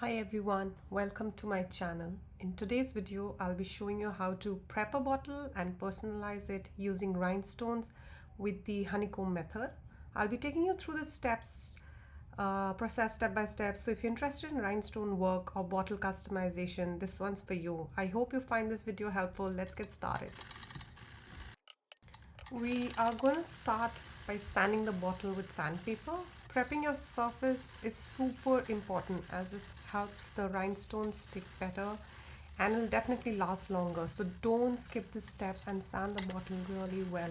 Hi everyone, welcome to my channel. In today's video, I'll be showing you how to prep a bottle and personalize it using rhinestones with the honeycomb method. I'll be taking you through the steps, process step by step. So if you're interested in rhinestone work or bottle customization, this one's for you. I hope you find this video helpful. Let's get started. We are going to start by sanding the bottle with sandpaper. Prepping your surface is super important as it helps the rhinestones stick better and will definitely last longer. So don't skip this step and sand the bottle really well.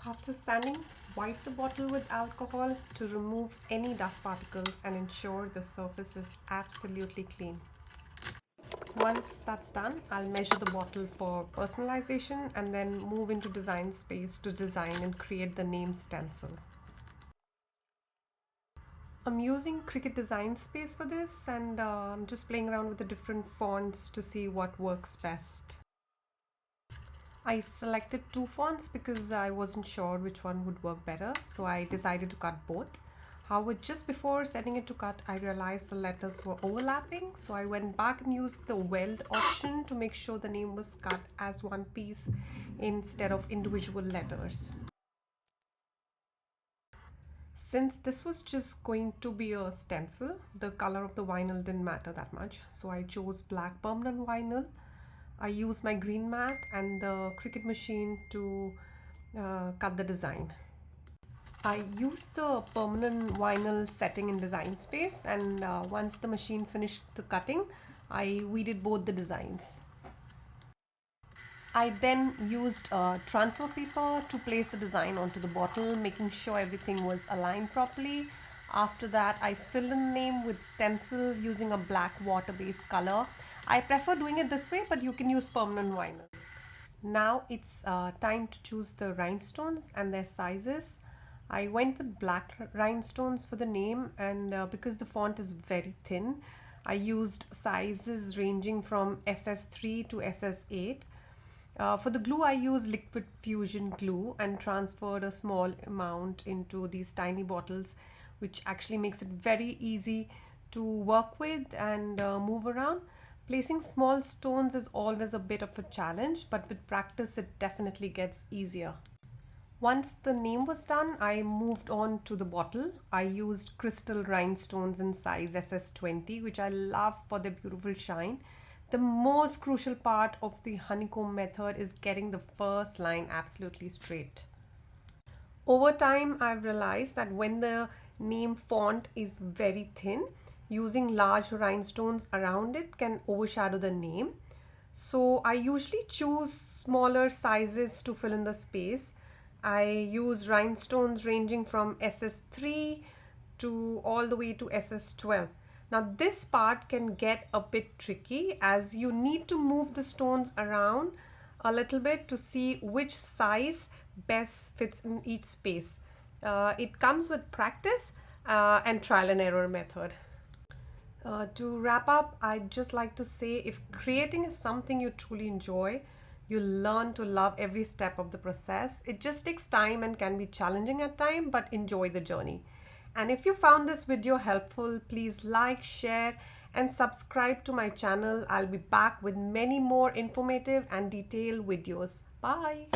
After sanding, wipe the bottle with alcohol to remove any dust particles and ensure the surface is absolutely clean. Once that's done, I'll measure the bottle for personalization and then move into design space to design and create the name stencil. I'm using Cricut Design Space for this and I'm just playing around with the different fonts to see what works best. I selected two fonts because I wasn't sure which one would work better, so I decided to cut both. However, just before setting it to cut, I realized the letters were overlapping, so I went back and used the weld option to make sure the name was cut as one piece instead of individual letters. Since this was just going to be a stencil, the color of the vinyl didn't matter that much, so I chose black permanent vinyl. I used my green mat and the Cricut machine to cut the design. I used the permanent vinyl setting in design space, and once the machine finished the cutting, I weeded both the designs. I then used transfer paper to place the design onto the bottle, making sure everything was aligned properly. After that, I filled in the name with stencil using a black water-based color. I prefer doing it this way, but you can use permanent vinyl. Now it's time to choose the rhinestones and their sizes. I went with black rhinestones for the name, and because the font is very thin, I used sizes ranging from SS3 to SS8. For the glue, I used liquid fusion glue and transferred a small amount into these tiny bottles, which actually makes it very easy to work with and move around. Placing small stones is always a bit of a challenge, but with practice it definitely gets easier. Once the name was done, I moved on to the bottle. I used crystal rhinestones in size SS20, which I love for their beautiful shine. The most crucial part of the honeycomb method is getting the first line absolutely straight. Over time, I've realized that when the name font is very thin, using large rhinestones around it can overshadow the name. So I usually choose smaller sizes to fill in the space. I use rhinestones ranging from SS3 to all the way to SS12. Now this part can get a bit tricky as you need to move the stones around a little bit to see which size best fits in each space. It comes with practice and trial and error method. To wrap up, I'd just like to say if creating is something you truly enjoy, you learn to love every step of the process. It just takes time and can be challenging at times, but enjoy the journey. And if you found this video helpful, please like, share, and subscribe to my channel. I'll be back with many more informative and detailed videos. Bye.